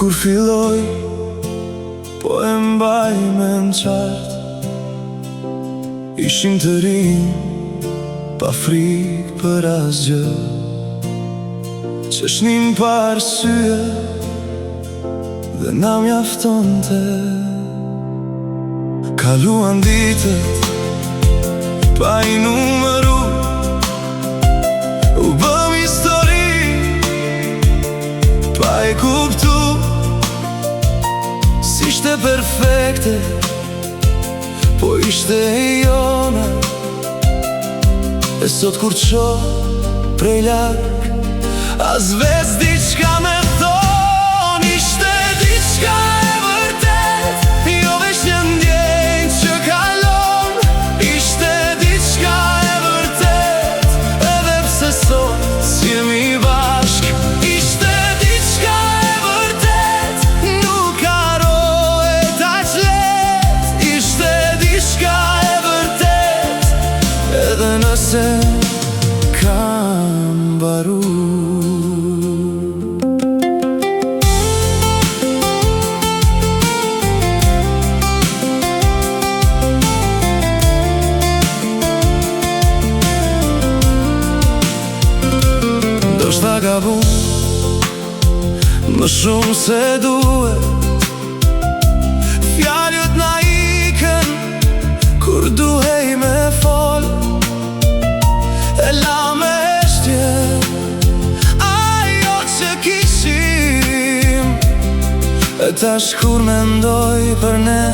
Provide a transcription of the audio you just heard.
Kur filloj, po e mbaj me në qartë, ishim të rinj, pa frikë për asgjë, që shnin pa arsye, dhe na mjaftonte. Kaluan ditët, pa i numëru, u bëm histori, pa i kuptu. S'ishte perfekte, po ishte e jona. E sot kur qoh prej larg, as vec diçka me thon. Ishte diçka e vërtet, jo veç një ndjenjë që kalon. Ishte diçka e vërtet, edhe pse sot s'jemi bashk. Ishte diçka e vërtet, nuk harohet aq let. Ishte diçka e vërtet, edhe nëse kam mbaru. Ndoshta gabun, më shumë se duhet. Fjalët na ikën kur duhej me fol. E la me shtje ajo që kishim, e tash kur mendoj për ne,